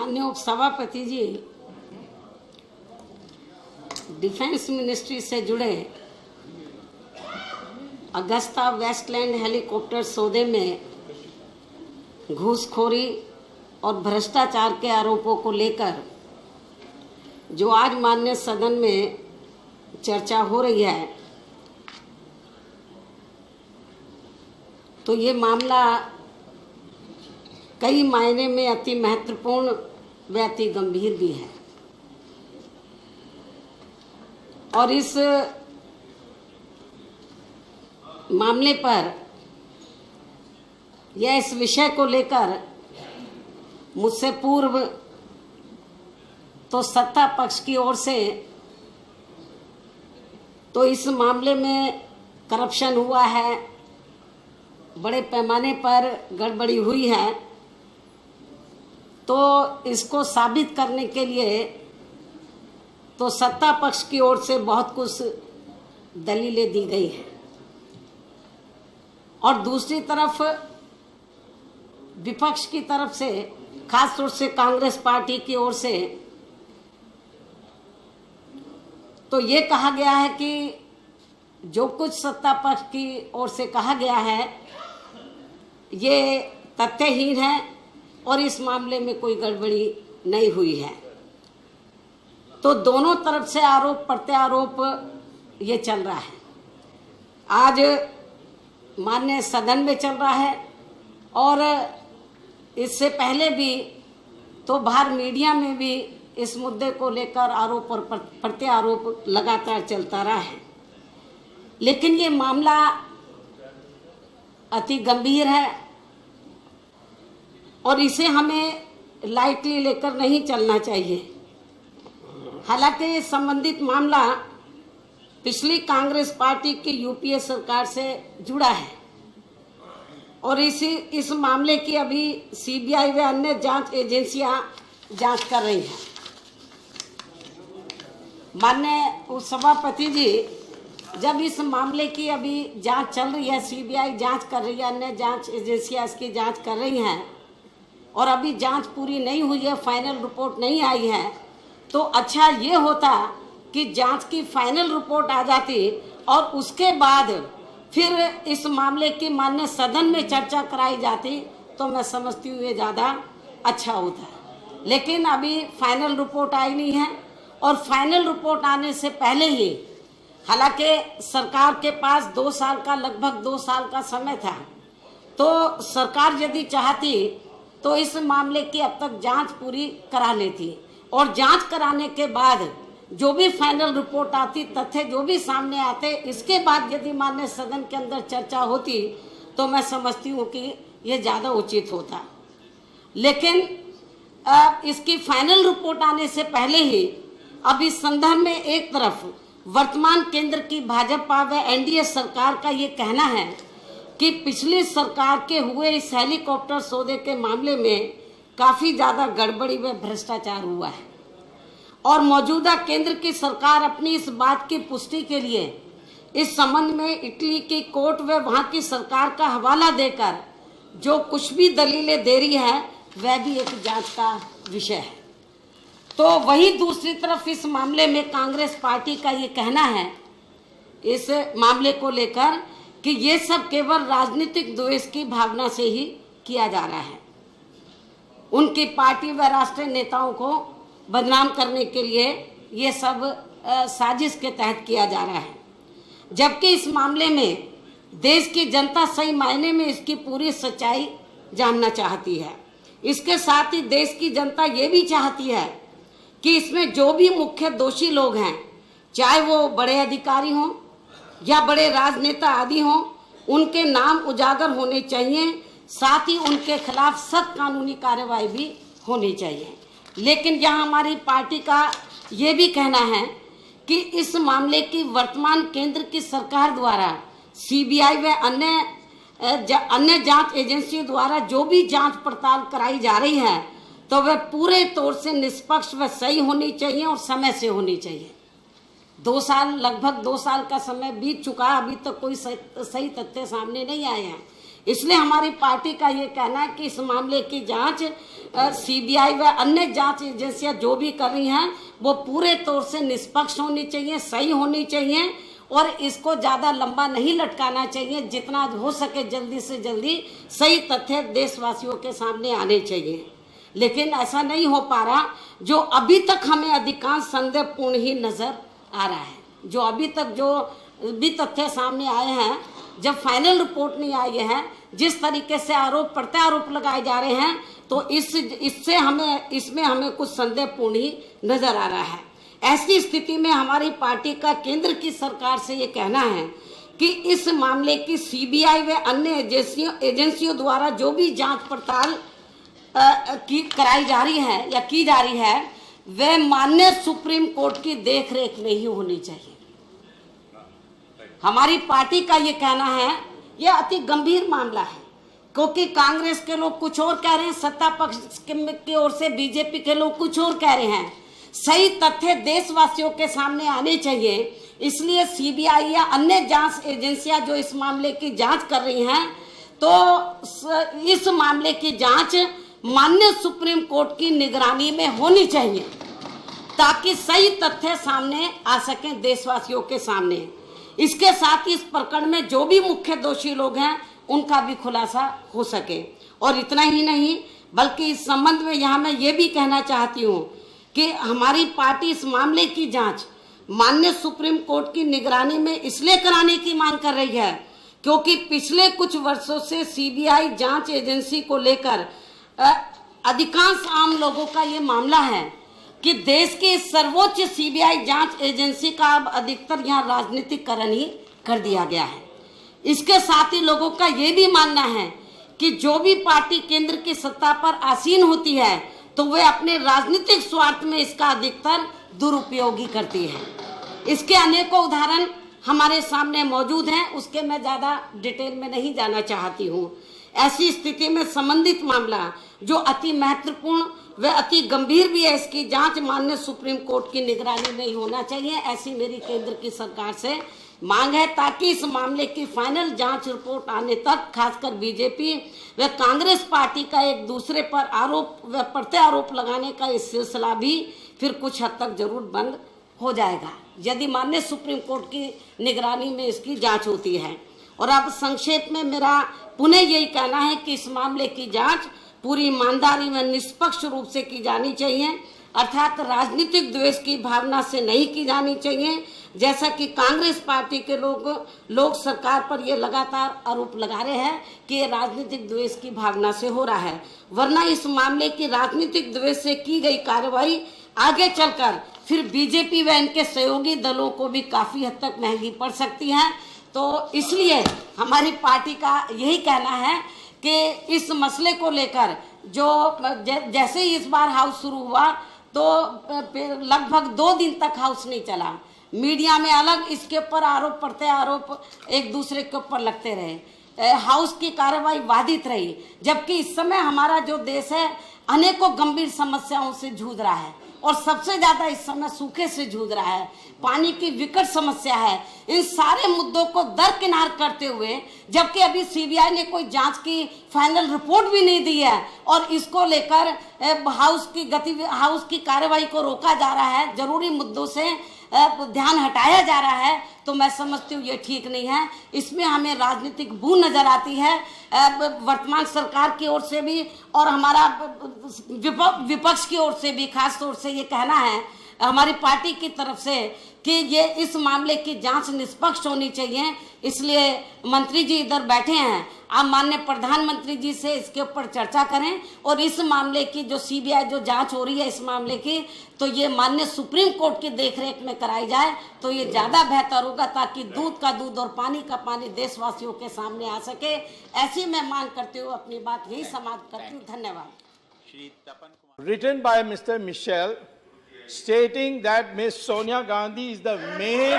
माननीय उपसभापति जी, defence ministry से जुड़े अगस्ता वेस्टलैंड हेलीकॉप्टर सौदे में घूसखोरी और भ्रष्टाचार के आरोपों को लेकर जो आज माननीय सदन में चर्चा हो रही है, तो ये मामला कई मायने में अति महत्वपूर्ण व अति गंभीर भी है। और इस मामले पर या इस विषय को लेकर मुझसे पूर्व तो सत्ता पक्ष की ओर से तो इस मामले में करप्शन हुआ है, बड़े पैमाने पर गड़बड़ी हुई है, तो इसको साबित करने के लिए तो सत्ता पक्ष की ओर से बहुत कुछ दलीलें दी गई हैं और दूसरी तरफ विपक्ष की तरफ से खास तौर से कांग्रेस पार्टी की ओर से तो ये कहा गया है कि जो कुछ सत्ता पक्ष की ओर से कहा गया है ये तथ्यहीन है और इस मामले में कोई गड़बड़ी नहीं हुई है। तो दोनों तरफ से आरोप प्रत्यारोप ये चल रहा है। आज माननीय सदन में चल रहा है और इससे पहले भी तो बाहर मीडिया में भी इस मुद्दे को लेकर आरोप और प्रत्यारोप लगातार चलता रहा है। लेकिन ये मामला अति गंभीर है और इसे हमें लाइटली लेकर नहीं चलना चाहिए। हालांकि संबंधित मामला पिछली कांग्रेस पार्टी की यूपीए सरकार से जुड़ा है और इस मामले की अभी सीबीआई व अन्य जांच एजेंसियां जांच कर रही हैं। माननीय उपसभापति जी, जब इस मामले की अभी जांच चल रही है, सीबीआई जांच कर रही है, अन्य जांच एजेंसियां इसकी जांच कर रही हैं और अभी जांच पूरी नहीं हुई है, फाइनल रिपोर्ट नहीं आई है, तो अच्छा ये होता कि जांच की फाइनल रिपोर्ट आ जाती और उसके बाद फिर इस मामले की माननीय सदन में चर्चा कराई जाती, तो मैं समझती हूँ ये ज़्यादा अच्छा होता। लेकिन अभी फाइनल रिपोर्ट आई नहीं है और फाइनल रिपोर्ट आने से पहले ही, हालांकि सरकार के पास 2 साल का लगभग 2 साल का समय था, तो सरकार यदि चाहती तो इस मामले की अब तक जांच पूरी करा लेती और जांच कराने के बाद जो भी फाइनल रिपोर्ट आती, तथ्य जो भी सामने आते, इसके बाद यदि माननीय सदन के अंदर चर्चा होती तो मैं समझती हूँ कि ये ज़्यादा उचित होता। लेकिन इसकी फाइनल रिपोर्ट आने से पहले ही अब इस संदर्भ में एक तरफ वर्तमान केंद्र की भाजपा व एनडीए सरकार का ये कहना है कि पिछली सरकार के हुए इस हेलीकॉप्टर सौदे के मामले में काफ़ी ज़्यादा गड़बड़ी व भ्रष्टाचार हुआ है और मौजूदा केंद्र की सरकार अपनी इस बात की पुष्टि के लिए इस संबंध में इटली की कोर्ट व वहाँ की सरकार का हवाला देकर जो कुछ भी दलीलें दे रही है वह भी एक जांच का विषय है। तो वही दूसरी तरफ इस मामले में कांग्रेस पार्टी का ये कहना है इस मामले को लेकर कि ये सब केवल राजनीतिक द्वेष की भावना से ही किया जा रहा है। उनकी पार्टी व राष्ट्रीय नेताओं को बदनाम करने के लिए ये सब साजिश के तहत किया जा रहा है, जबकि इस मामले में देश की जनता सही मायने में इसकी पूरी सच्चाई जानना चाहती है। इसके साथ ही देश की जनता ये भी चाहती है कि इसमें जो भी मुख्य दोषी लोग हैं, चाहे वो बड़े अधिकारी हों या बड़े राजनेता आदि हों, उनके नाम उजागर होने चाहिए, साथ ही उनके खिलाफ सख्त कानूनी कार्रवाई भी होनी चाहिए। लेकिन यहाँ हमारी पार्टी का ये भी कहना है कि इस मामले की वर्तमान केंद्र की सरकार द्वारा सीबीआई व अन्य जांच एजेंसियों द्वारा जो भी जांच पड़ताल कराई जा रही है तो वह पूरे तौर से निष्पक्ष व सही होनी चाहिए और समय से होनी चाहिए। 2 साल, लगभग 2 साल का समय बीत चुका, अभी तक कोई सही तथ्य सामने नहीं आए हैं। इसलिए हमारी पार्टी का ये कहना है कि इस मामले की जांच सीबीआई व अन्य जांच एजेंसियां जो भी कर रही हैं वो पूरे तौर से निष्पक्ष होनी चाहिए, सही होनी चाहिए और इसको ज़्यादा लंबा नहीं लटकाना चाहिए। जितना हो सके जल्दी से जल्दी सही तथ्य देशवासियों के सामने आने चाहिए, लेकिन ऐसा नहीं हो पा रहा। जो अभी तक हमें अधिकांश संदेहपूर्ण ही नज़र आ रहा है, जो अभी तक जो भी तथ्य सामने आए हैं, जब फाइनल रिपोर्ट नहीं आई है, जिस तरीके से आरोप प्रत्यारोप लगाए जा रहे हैं, तो इसमें हमें कुछ संदेहपूर्ण ही नजर आ रहा है। ऐसी स्थिति में हमारी पार्टी का केंद्र की सरकार से ये कहना है कि इस मामले की सीबीआई व अन्य एजेंसियों द्वारा जो भी जांच पड़ताल कराई जा रही है या की जा रही है, वह माननीय सुप्रीम कोर्ट की देखरेख में ही होनी चाहिए। हमारी पार्टी का ये कहना है, यह अति गंभीर मामला है, क्योंकि कांग्रेस के लोग कुछ और कह रहे हैं, सत्ता पक्ष की ओर से बीजेपी के लोग कुछ और कह रहे हैं। सही तथ्य देशवासियों के सामने आने चाहिए। इसलिए सीबीआई या अन्य जांच एजेंसियां जो इस मामले की जांच कर रही हैं, तो इस मामले की जांच माननीय सुप्रीम कोर्ट की निगरानी में होनी चाहिए, ताकि सही तथ्य सामने आ सके देशवासियों के सामने। इसके साथ ही इस प्रकरण में जो भी मुख्य दोषी लोग हैं उनका भी खुलासा हो सके। और इतना ही नहीं, बल्कि इस संबंध में यहाँ मैं ये भी कहना चाहती हूँ कि हमारी पार्टी इस मामले की जांच माननीय सुप्रीम कोर्ट की निगरानी में इसलिए कराने की मांग कर रही है, क्योंकि पिछले कुछ वर्षों से सीबीआई जांच एजेंसी को लेकर अधिकांश आम लोगों का ये मामला है कि देश की सर्वोच्च सीबीआई जांच एजेंसी का अब अधिकतर यहाँ राजनीतिकरण ही कर दिया गया है। इसके साथ ही लोगों का ये भी मानना है कि जो भी पार्टी केंद्र की सत्ता पर आसीन होती है, तो वे अपने राजनीतिक स्वार्थ में इसका अधिकतर दुरुपयोग ही करती है। इसके अनेकों उदाहरण हमारे सामने मौजूद हैं, उसके मैं ज़्यादा डिटेल में नहीं जाना चाहती हूँ। ऐसी स्थिति में संबंधित मामला जो अति महत्वपूर्ण व अति गंभीर भी है, इसकी जांच माननीय सुप्रीम कोर्ट की निगरानी में ही होना चाहिए, ऐसी मेरी केंद्र की सरकार से मांग है, ताकि इस मामले की फाइनल जांच रिपोर्ट आने तक खासकर बीजेपी व कांग्रेस पार्टी का एक दूसरे पर आरोप व प्रत्यारोप लगाने का इस सिलसिला भी फिर कुछ हद तक जरूर बंद हो जाएगा, यदि माननीय सुप्रीम कोर्ट की निगरानी में इसकी जांच होती है। और अब संक्षेप में मेरा पुनः यही कहना है कि इस मामले की जांच पूरी ईमानदारी में निष्पक्ष रूप से की जानी चाहिए, अर्थात राजनीतिक द्वेष की भावना से नहीं की जानी चाहिए, जैसा कि कांग्रेस पार्टी के लोग सरकार पर ये लगातार आरोप लगा रहे हैं कि ये राजनीतिक द्वेष की भावना से हो रहा है। वरना इस मामले की राजनीतिक द्वेष से की गई कार्रवाई आगे चलकर फिर बीजेपी व इनके सहयोगी दलों को भी काफी हद तक महंगी पड़ सकती है। तो इसलिए हमारी पार्टी का यही कहना है कि इस मसले को लेकर जो जैसे ही इस बार हाउस शुरू हुआ, तो लगभग 2 दिन तक हाउस नहीं चला। मीडिया में अलग इसके ऊपर आरोप प्रत्यारोप एक दूसरे के ऊपर लगते रहे, हाउस की कार्रवाई बाधित रही, जबकि इस समय हमारा जो देश है अनेकों गंभीर समस्याओं से जूझ रहा है और सबसे ज्यादा इस समय सूखे से जूझ रहा है, पानी की विकट समस्या है। इन सारे मुद्दों को दरकिनार करते हुए, जबकि अभी सीबीआई ने कोई जांच की फाइनल रिपोर्ट भी नहीं दी है और इसको लेकर हाउस की कार्रवाई को रोका जा रहा है, जरूरी मुद्दों से ध्यान हटाया जा रहा है, तो मैं समझती हूँ ये ठीक नहीं है। इसमें हमें राजनीतिक बू नजर आती है वर्तमान सरकार की ओर से भी और हमारा विपक्ष की ओर से भी। खास तौर से ये कहना है हमारी पार्टी की तरफ से कि ये इस मामले की जांच निष्पक्ष होनी चाहिए। इसलिए मंत्री जी इधर बैठे हैं, आप माननीय प्रधानमंत्री जी से इसके ऊपर चर्चा करें और इस मामले की जो सीबीआई जो जांच हो रही है इस मामले की, तो ये माननीय सुप्रीम कोर्ट की देखरेख में कराई जाए तो ये ज़्यादा बेहतर होगा, ताकि दूध का दूध और पानी का पानी देशवासियों के सामने आ सके। ऐसी मैं मांग करती हूँ, अपनी बात यही समाप्त करती हूँ। धन्यवाद। Written by Mr. Michel, stating that Ms. Sonia Gandhi is the main